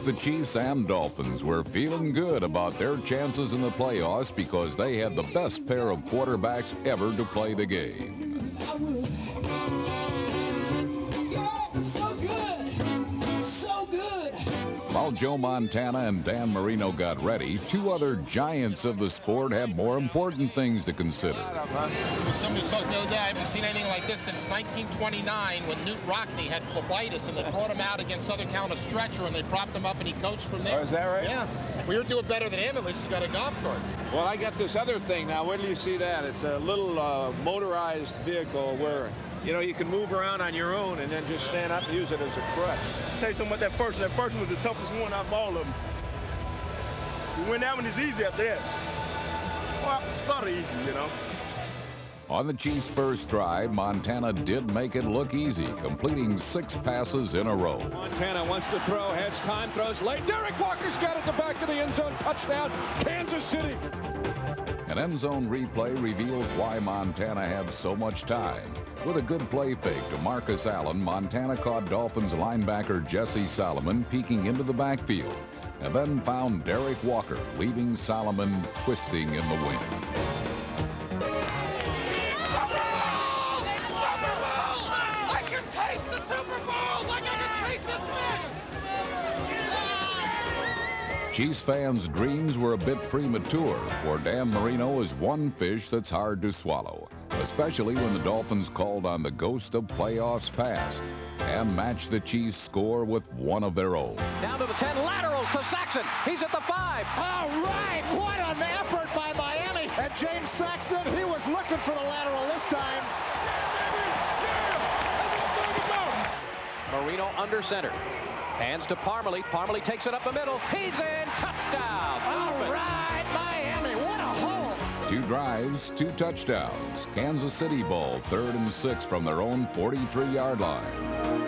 Both the Chiefs and Dolphins were feeling good about their chances in the playoffs because they had the best pair of quarterbacks ever to play the game. Yeah, so good. So good. While Joe Montana and Dan Marino got ready, two other giants of the sport had more important things to consider. Somebody was talking the other day, I haven't seen anything like this since 1929 when Newt Rockne had phlebitis and they brought him out against Southern Cal on a stretcher and they propped him up and he coached from there. Oh, is that right? Yeah. Well, you're doing better than him. At least you got a golf cart. Well, I got this other thing now. Where do you see that? It's a little motorized vehicle where, you know, you can move around on your own and then just stand up and use it as a crutch. I'll tell you something about that first one. That first one was the toughest one out of all of them. You win that one, is easy after that. Well, sort of easy, you know. On the Chiefs' first drive, Montana did make it look easy, completing 6 passes in a row. Montana wants to throw, has time, throws late. Derek Walker's got it at the back of the end zone. Touchdown, Kansas City. An end zone replay reveals why Montana had so much time. With a good play fake to Marcus Allen, Montana caught Dolphins linebacker Jesse Solomon peeking into the backfield, and then found Derek Walker, leaving Solomon twisting in the wind. Chiefs fans' dreams were a bit premature, for Dan Marino is one fish that's hard to swallow, especially when the Dolphins called on the ghost of playoffs past and matched the Chiefs' score with one of their own. Down to the 10, laterals to Saxon. He's at the 5. All right, what an effort by Miami. And James Saxon, he was looking for the lateral this time. Marino under center. Hands to Parmalee. Parmalee takes it up the middle. He's in. Touchdown. All right, Miami. What a hole. 2 drives, 2 touchdowns. Kansas City ball, 3rd and 6 from their own 43-yard line.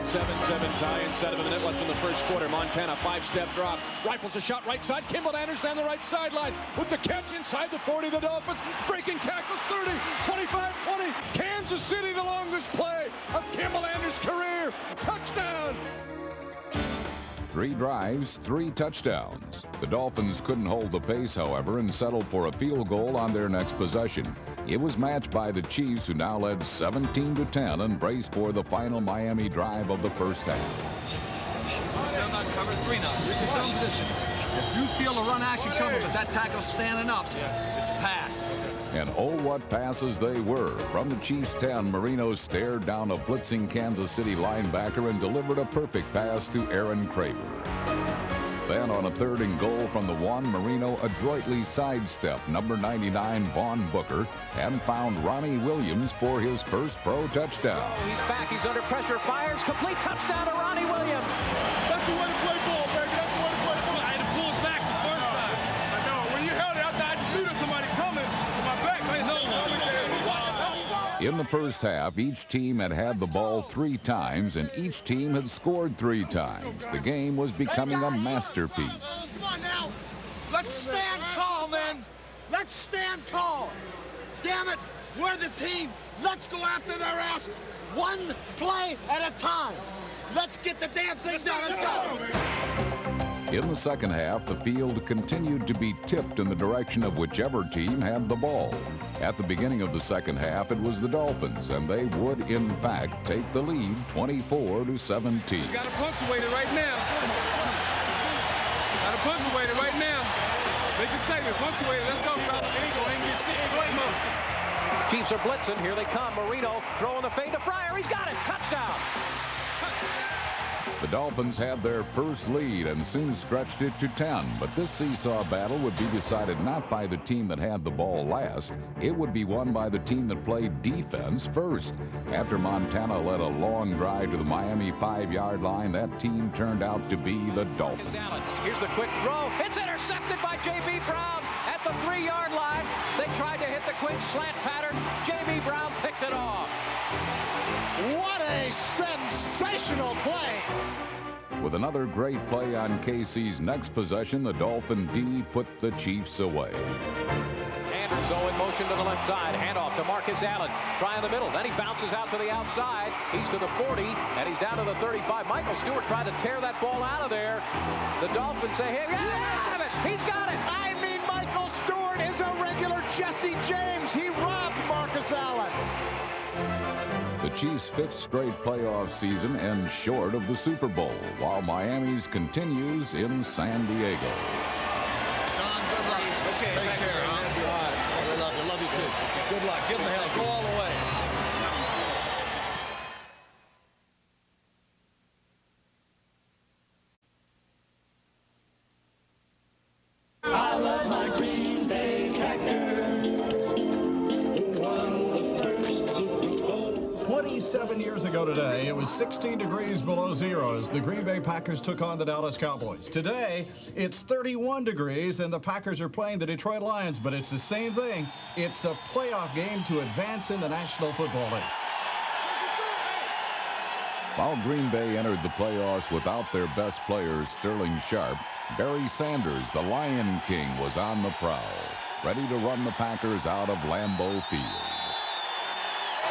7-7 tie inside of a minute left in the first quarter. Montana 5-step drop. Rifles a shot right side. Kimball Anderson down the right sideline with the catch inside the 40 of the Dolphins. Breaking tackles 30, 25, 20. Kansas City, the longest play of Kimball Anderson's career. Touchdown. 3 drives, 3 touchdowns. The Dolphins couldn't hold the pace, however, and settled for a field goal on their next possession. It was matched by the Chiefs, who now led 17-10 and braced for the final Miami drive of the first half. Still not covered 3 now. You're in some position. If you feel a run action coming, but that tackle's standing up, it's pass. And oh, what passes they were. From the Chiefs' 10, Marino stared down a blitzing Kansas City linebacker and delivered a perfect pass to Aaron Craver. Then on a 3rd and goal from the 1, Marino adroitly sidestepped number 99 Vaughn Booker and found Ronnie Williams for his first pro touchdown. Oh, he's back. He's under pressure. Fires. Complete touchdown to Ronnie Williams. That's the way to play ball, baby. That's the way to play ball. I had to pull it back the first time. I know. When you held it out there, I just knew there was somebody coming. My back, I know. In the first half, each team had the ball 3 times, and each team had scored 3 times. The game was becoming a masterpiece. Come on now. Let's stand tall, man. Let's stand tall. Damn it. We're the team. Let's go after their ass. One play at a time. Let's get the damn thing done. Let's go. In the second half, the field continued to be tipped in the direction of whichever team had the ball. At the beginning of the second half, it was the Dolphins, and they would, in fact, take the lead 24-17. He's got to punctuate it right now. Got to punctuate it right now. Make a statement. Punctuate it. Let's go, fellas. Chiefs are blitzing. Here they come. Marino throwing the fade to Fryer. He's got it. Touchdown. The Dolphins had their first lead and soon stretched it to 10, but this seesaw battle would be decided not by the team that had the ball last. It would be won by the team that played defense first. After Montana led a long drive to the Miami 5-yard line, that team turned out to be the Dolphins. Here's the quick throw. It's intercepted by J.B. Brown at the 3-yard line. They tried to hit the quick slant pattern. J.B. Brown picked it off. What a sensational play. With another great play on KC's next possession, the Dolphin D put the Chiefs away. Sanders, in motion to the left side. Handoff to Marcus Allen. Try in the middle. Then he bounces out to the outside. He's to the 40, and he's down to the 35. Michael Stewart tried to tear that ball out of there. The Dolphins say, hey, yes! He's got it! I mean, Michael Stewart is a regular Jesse James. He robbed Marcus Allen. The Chiefs' 5th straight playoff season ends short of the Super Bowl, while Miami's continues in San Diego. Don, good luck. Okay, take care, huh? All right. We love you. Love you, too. Good luck. Give them hell. Go all the way. I love my Green Bay Packers. 27 years ago today, it was 16 degrees below zero as the Green Bay Packers took on the Dallas Cowboys. Today, it's 31 degrees and the Packers are playing the Detroit Lions, but it's the same thing. It's a playoff game to advance in the National Football League. While Green Bay entered the playoffs without their best players, Sterling Sharp, Barry Sanders, the Lion King, was on the prowl, ready to run the Packers out of Lambeau Field.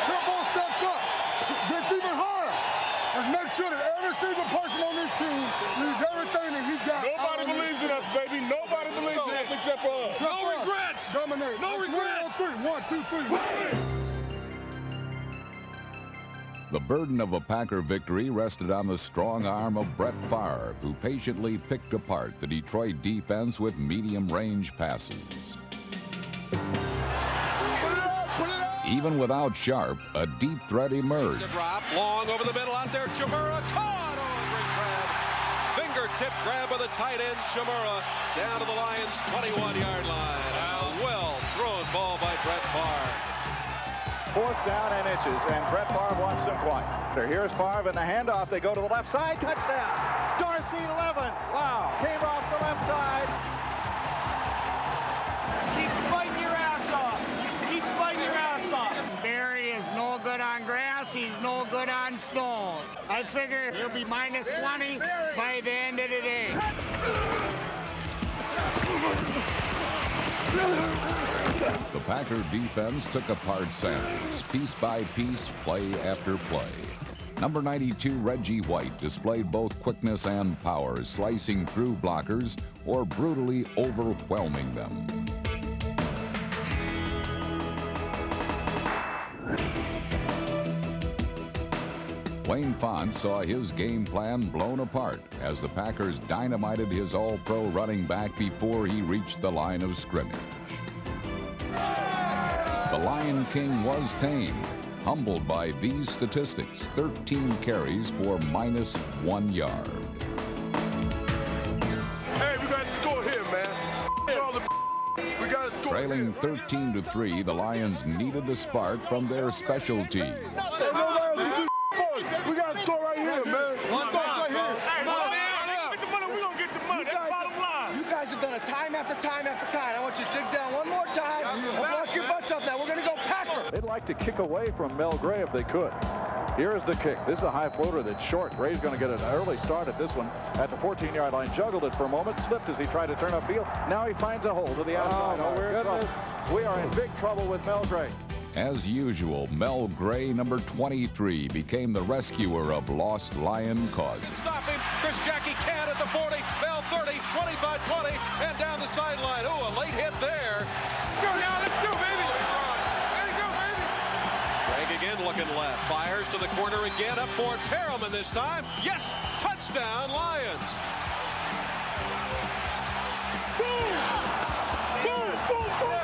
Football steps up. Gets even harder. Let's make sure that every single person on this team leaves everything that he got. Nobody believes in us, baby. Nobody believes in us except for us. No regrets. Dominate. No regrets. 1, 2, 3. The burden of a Packer victory rested on the strong arm of Brett Favre, who patiently picked apart the Detroit defense with medium-range passes. Even without Sharp, a deep threat emerged. The drop, long over the middle out there. Chimura caught. Oh, great grab. Fingertip grab of the tight end. Chimura down to the Lions' 21-yard line. A well-thrown ball by Brett Favre. 4th down and inches, and Brett Favre wants them quiet. Here's Favre in the handoff. They go to the left side. Touchdown. Dorsey 11. Wow. Came off the left side. Keep fighting your ass off. Keep fighting your ass off. Barry is no good on grass. He's no good on snow. I figure he'll be minus 20 by the end of the day. The Packer defense took apart Sanders, piece by piece, play after play. Number 92, Reggie White, displayed both quickness and power, slicing through blockers or brutally overwhelming them. Wayne Fonte saw his game plan blown apart as the Packers dynamited his all-pro running back before he reached the line of scrimmage. The Lion King was tamed, humbled by these statistics: 13 carries for minus 1 yard. Hey, we got to score here, man. We got to score. Trailing 13-3, the Lions needed a spark from their special teams. We got to score right here, man. One right here. Hey, get the money. We're going to get the money. That's bottom line. You guys have done it time after time after time. I want you to dig down one more time and block your butts up now. We're going to go Packer. They'd like to kick away from Mel Gray if they could. Here's the kick. This is a high floater that's short. Gray's going to get an early start at this one at the 14-yard line. Juggled it for a moment, slipped as he tried to turn upfield. Now he finds a hole to the outside. Oh, we're in trouble. We are in big trouble with Mel Gray. As usual, Mel Gray, number 23, became the rescuer of lost Lion causes. Stop him. Chris Jackie can at the 40. Bell 30, 25-20, and down the sideline. Oh, a late hit there. Go now. Let's go, baby. Let's go, baby. Greg again looking left. Fires to the corner again. Up for it. Perriman this time. Yes. Touchdown, Lions. Boom. Boom. Boom. Boom.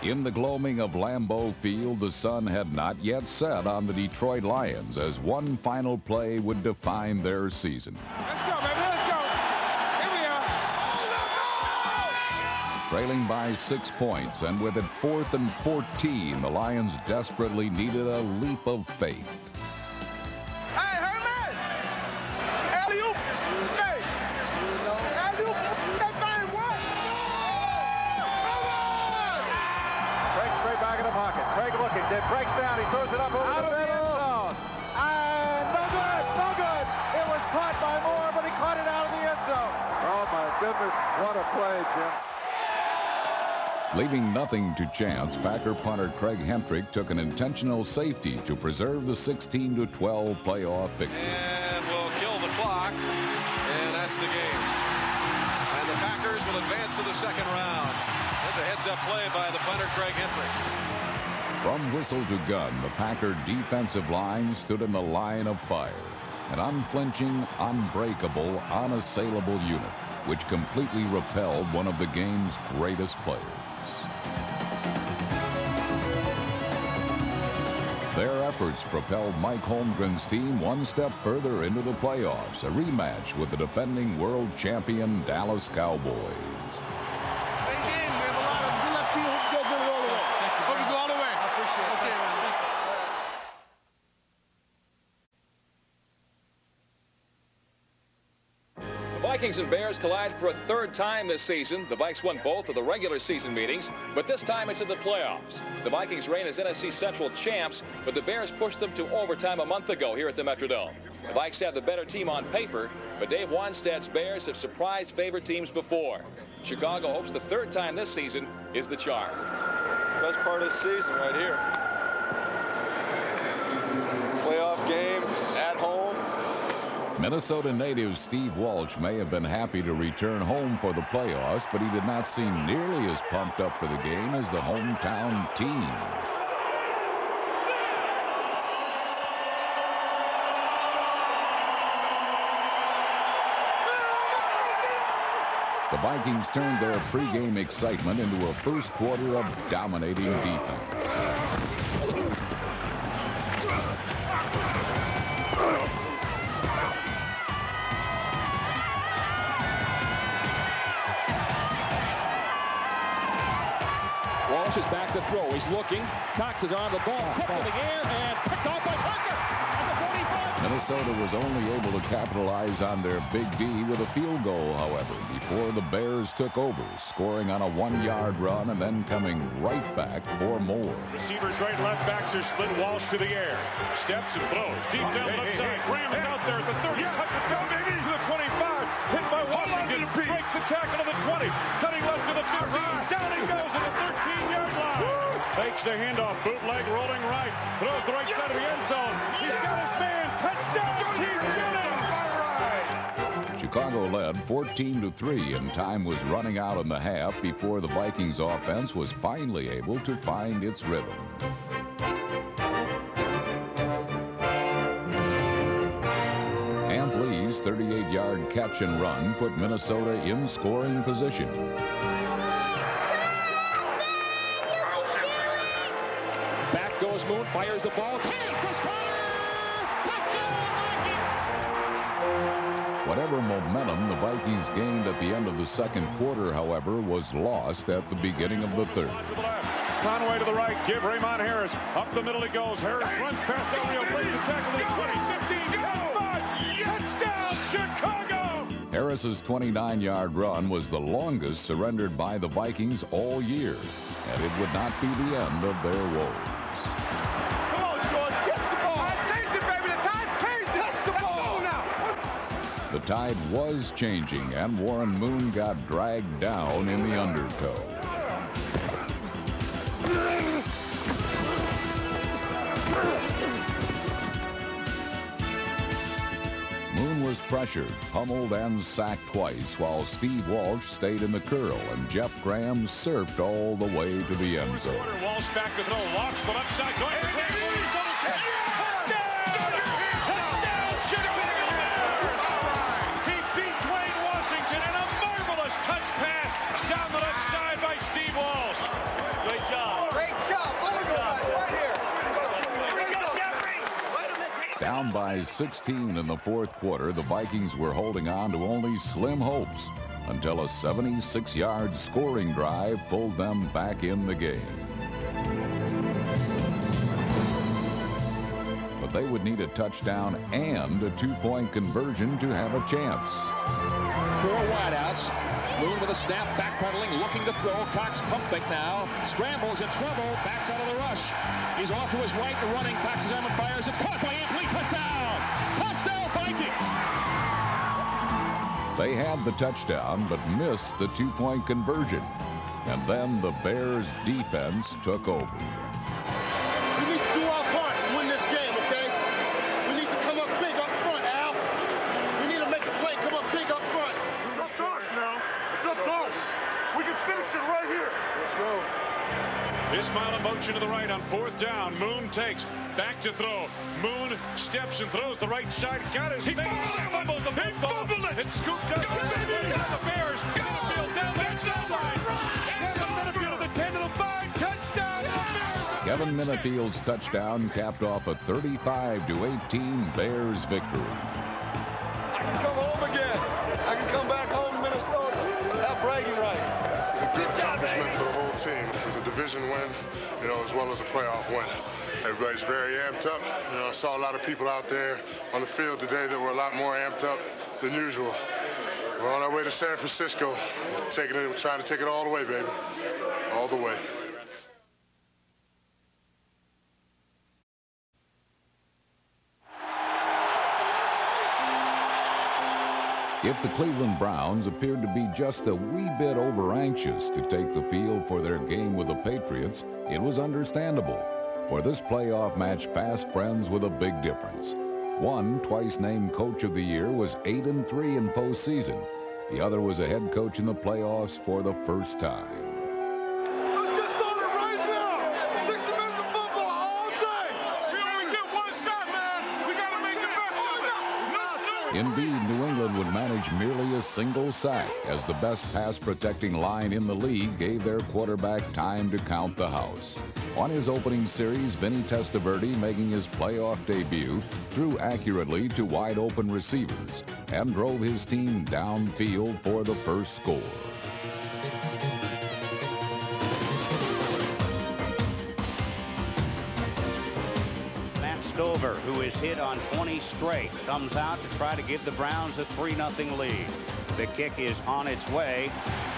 In the gloaming of Lambeau Field, the sun had not yet set on the Detroit Lions as one final play would define their season. Let's go, baby. Let's go. Here we are. Trailing by 6 points, and with it 4th and 14, the Lions desperately needed a leap of faith. Hey, Herman! Alley-oop! Hey! Alley-oop! That thing works! Craig straight back in the pocket. Craig looking. Then breaks down. He throws it up over the end zone. And no good. No good. It was caught by Moore, but he caught it out of the end zone. Oh, my goodness. What a play, Jim. Leaving nothing to chance, Packer punter Craig Hentrick took an intentional safety to preserve the 16-12 playoff victory. And we'll kill the clock, and that's the game. And the Packers will advance to the second round. That's a heads-up play by the punter Craig Hentrick. From whistle to gun, the Packer defensive line stood in the line of fire. An unflinching, unbreakable, unassailable unit, which completely repelled one of the game's greatest players. Their efforts propelled Mike Holmgren's team one step further into the playoffs, a rematch with the defending world champion Dallas Cowboys. Vikings and Bears collide for a third time this season. The Vikes won both of the regular season meetings, but this time it's in the playoffs. The Vikings reign as NFC Central champs, but the Bears pushed them to overtime a month ago here at the Metrodome. The Vikes have the better team on paper, but Dave Wanstadt's Bears have surprised favorite teams before. Chicago hopes the third time this season is the charm. Best part of the season right here. Playoff game at home. Minnesota native Steve Walsh may have been happy to return home for the playoffs, but he did not seem nearly as pumped up for the game as the hometown team. The Vikings turned their pregame excitement into a first quarter of dominating defense. Walsh is back to throw. He's looking. Cox is on the ball. Tipped in the air and picked off by Parker at the 45. Minnesota was only able to capitalize on their big D with a field goal, however, before the Bears took over, scoring on a 1-yard run and then coming right back for more. Receivers right, left backs are split. Walsh to the air. Steps and throws. Deep down the left side. Graham is out there at the 30. Cuts it down, baby. To the 25. Hit by Washington. Breaks the tackle to the 20. Cutting left to the 15. Down he goes at the 13-yard line. Fakes the handoff. Bootleg rolling right. Throws the right side of the end zone. He's got his man. Touchdown. Chicago led 14-3, and time was running out in the half before the Vikings offense was finally able to find its rhythm. Amp Lee's 38-yard catch and run put Minnesota in scoring position. Back goes Moon, fires the ball. Whatever momentum the Vikings gained at the end of the second quarter, however, was lost at the beginning of the third. Conway to the right, give Raymond Harris. Up the middle he goes. Harris runs past Del Rio, breaks the tackle to the 20, 15, 5. Touchdown, Chicago! Harris's 29-yard run was the longest surrendered by the Vikings all year, and it would not be the end of their woes. Come on, Jordan, catch the ball. Change it, baby. The time's changed. Touch the ball now. The tide was changing, and Warren Moon got dragged down in the undertow. Moon was pressured, pummeled, and sacked twice, while Steve Walsh stayed in the curl, and Jeff Graham surfed all the way to the end zone. Walsh back to throw, locks the left side, going for touchdown, Chicago! He beat Dwayne Washington in a marvelous touch pass down the left side by Steve Walsh. Great job. Great job. Right here. Down by 16 in the fourth quarter, the Vikings were holding on to only slim hopes until a 76-yard scoring drive pulled them back in the game. But they would need a touchdown and a two-point conversion to have a chance. 4 wideouts. Moon with a snap, backpedaling, looking to throw. Cox pump fake now. Scrambles in trouble. Backs out of the rush. He's off to his right and running. Cox is on and fires. It's caught by Amp Lee. Touchdown! Touchdown, Vikings! They had the touchdown, but missed the two-point conversion. And then the Bears defense took over. We need to do our part to win this game, okay? We need to come up big up front, Al. We need to make a play, come up big up front. It's up to us now. It's up to us. We can finish it right here. Let's go. Ismail in motion to the right on 4th down. Moon takes. Back to throw. Moon steps and throws the right side. Got his face. Fumbles the football. It's scooped up. The Bears. Benefield down that sideline. Benefield the 10 to the 5. Touchdown. Kevin Minifield's touchdown capped off a 35-18 Bears victory. I can come home again. I can come back home to Minnesota. Have bragging rights. It's a good accomplishment for the whole team. It was a division win, you know, as well as a playoff win. Everybody's very amped up. You know, I saw a lot of people out there on the field today that were a lot more amped up than usual. We're on our way to San Francisco, trying to take it all the way, baby. All the way. If the Cleveland Browns appeared to be just a wee bit over-anxious to take the field for their game with the Patriots, it was understandable. For this playoff match passed friends with a big difference. One, twice named Coach of the Year, was 8-3 in postseason. The other was a head coach in the playoffs for the first time. Let's get started right now. 60 minutes of football all day. We only get one shot, man. We got to make the best of it. Indeed, New England would manage merely a single sack as the best pass-protecting line in the league gave their quarterback time to count the house. On his opening series, Vinny Testaverde, making his playoff debut, threw accurately to wide-open receivers and drove his team downfield for the first score. Stover, who is hit on 20 straight, comes out to try to give the Browns a 3-0 lead. The kick is on its way,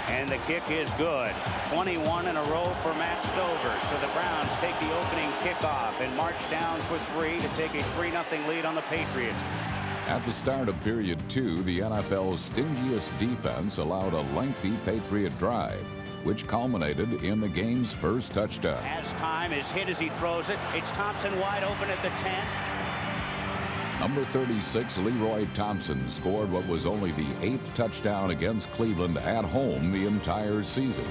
and the kick is good. 21 in a row for Matt Stover. So the Browns take the opening kickoff and march down for 3 to take a 3-0 lead on the Patriots. At the start of period 2, the NFL's stingiest defense allowed a lengthy Patriot drive, which culminated in the game's first touchdown. As time is hit as he throws it, it's Thompson wide open at the 10. Number 36, Leroy Thompson, scored what was only the 8th touchdown against Cleveland at home the entire season.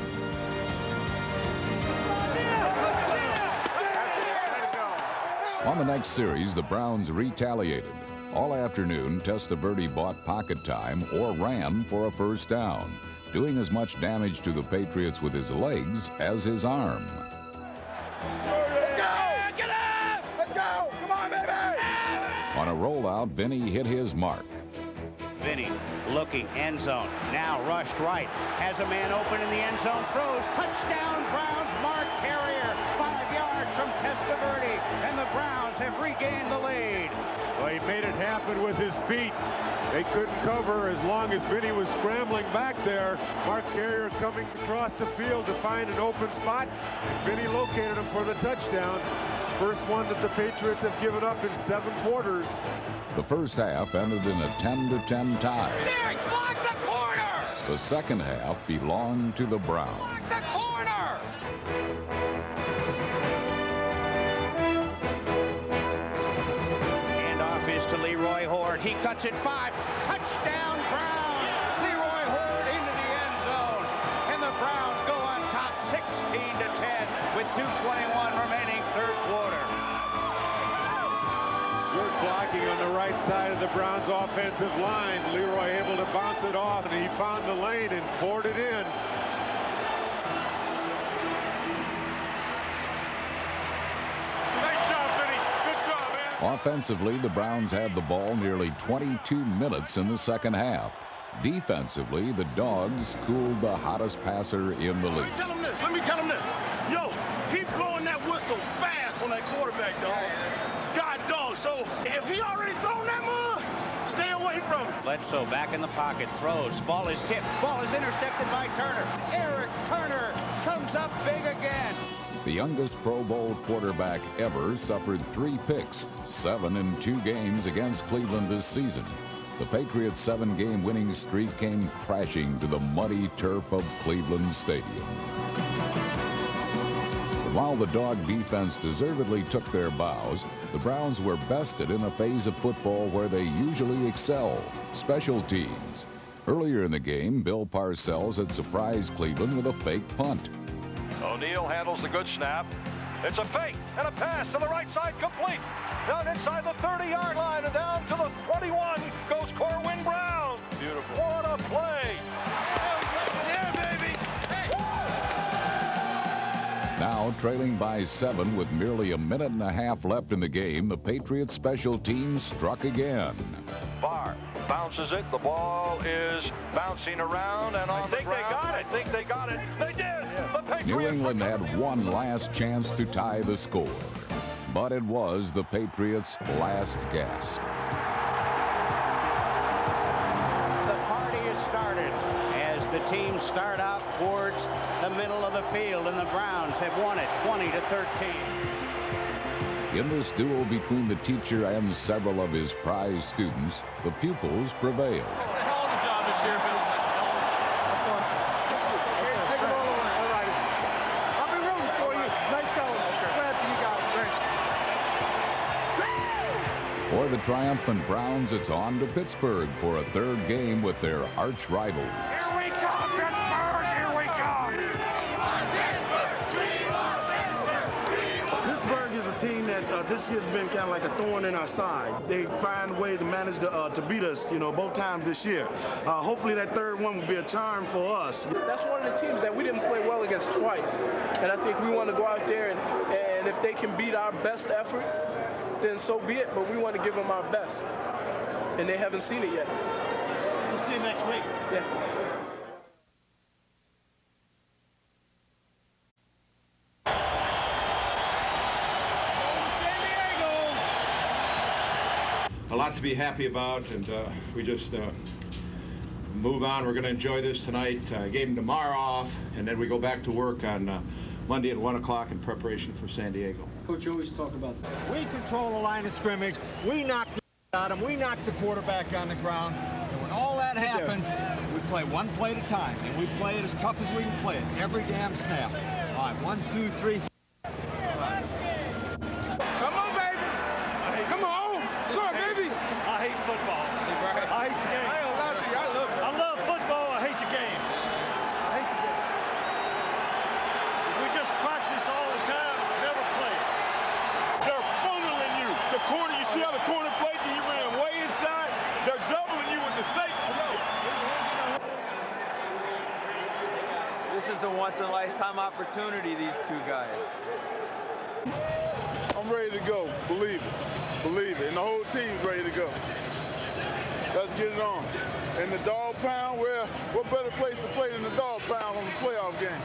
On the next series, the Browns retaliated. All afternoon, Testaverde bought pocket time or ran for a first down, doing as much damage to the Patriots with his legs as his arm. Let's go! Get up! Let's go! Come on, baby! On a rollout, Vinny hit his mark. Vinny looking, end zone. Now rushed right. Has a man open in the end zone. Throws. Touchdown, Browns. Mark Carrier. 5 yards from Testaverde. And the Browns have regained the lead. Well, he made it happen with his feet. They couldn't cover as long as Vinny was scrambling back there. Mark Carrier coming across the field to find an open spot. Vinny located him for the touchdown. First one that the Patriots have given up in 7 quarters. The first half ended in a 10-10 tie. Derek, block the corner! The second half belonged to the Browns. Block the corner! Handoff is to Leroy Horde. He cuts it 5. Touchdown, Browns! Leroy Horde into the end zone. And the Browns go on top 16-10 with 2:21 remaining third quarter. Good blocking on the right side of the Browns offensive line. Leroy able to bounce it off, and he found the lane and poured it in. Nice job, Vinny. Good job, man. Offensively, the Browns had the ball nearly 22 minutes in the second half. Defensively, the Dogs cooled the hottest passer in the league. Let me tell him this. Let me tell him this. Yo, keep blowing that whistle fast on that quarterback, dog. God, dog. So if he already thrown that mud, stay away from him. Bledsoe back in the pocket, throws. Ball is tipped. Ball is intercepted by Turner. Eric Turner comes up big again. The youngest Pro Bowl quarterback ever suffered 3 picks, 7 in 2 games against Cleveland this season. The Patriots' 7-game winning streak came crashing to the muddy turf of Cleveland Stadium. And while the Dog defense deservedly took their bows, the Browns were bested in a phase of football where they usually excel, special teams. Earlier in the game, Bill Parcells had surprised Cleveland with a fake punt. O'Neal handles the good snap. It's a fake and a pass to the right side, complete. Down inside the 30-yard line and down to the 21 goes Corwin Brown. Beautiful. What a play. Yeah, baby. Now trailing by 7 with merely a minute and a half left in the game, the Patriots special teams struck again. Barr bounces it. The ball is bouncing around and on the ground. I think they got it. They did. The Patriots. New England had one last chance to tie the score, but it was the Patriots' last gasp. The party has started as the teams start out towards the middle of the field, and the Browns have won it 20-13. In this duel between the teacher and several of his prize students, the pupils prevailed. Hell of a job this year, Bill. Take them all away. All right. I'll be rooting for you. Nice going. Glad for you guys. Thanks. For the triumphant Browns, it's on to Pittsburgh for a third game with their arch rivals. Here we come, Pittsburgh! Here we come! Pittsburgh is a team that this year's been kind of like a thorn in our side. They find a way to manage to beat us, both times this year. Hopefully that third one will be a charm for us. That's one of the teams that we didn't play well against twice. And I think we want to go out there and if they can beat our best effort, then so be it. But we want to give them our best. And they haven't seen it yet. We'll see you next week. Yeah. A lot to be happy about, and we just move on. We're going to enjoy this tonight. Gave them tomorrow off, and then we go back to work on Monday at 1 o'clock in preparation for San Diego. Coach, you always talk about that. We control the line of scrimmage. We knock the out of them. We knock the quarterback on the ground. And when all that happens, we play one play at a time. And we play it as tough as we can play it. Every damn snap. All right, 1, 2, 3. Come on, baby. Come on. Score, baby. I hate football. I hate the game. I ain't gonna lie to you. I love it. I love football. I hate the games. I hate the game. If we just practice all the time, never play it. They're funneling you. The corner, you see how the corner played you? You ran way inside. They're doubling you with the safety. This is a once-in-a-lifetime opportunity, these two guys. I'm ready to go. Believe it. Believe it. And the whole team's ready to go. Let's get it on. And the dog pound, well, what better place to play than the dog pound on the playoff game?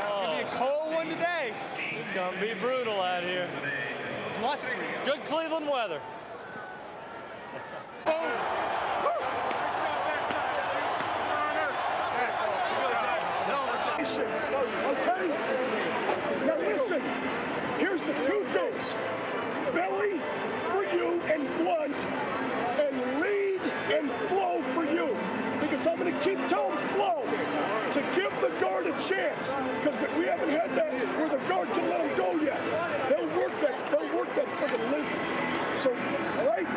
It's going to be a cold one today. It's going to be brutal out here. Blustery. Good Cleveland weather. Okay? Now listen, here's the two things. Belly for you and blunt, and lead and flow for you. Because I'm going to keep telling Flo to give the guard a chance. Because we haven't had that where the guard can let him go yet. They'll work that friggin' lizard. So right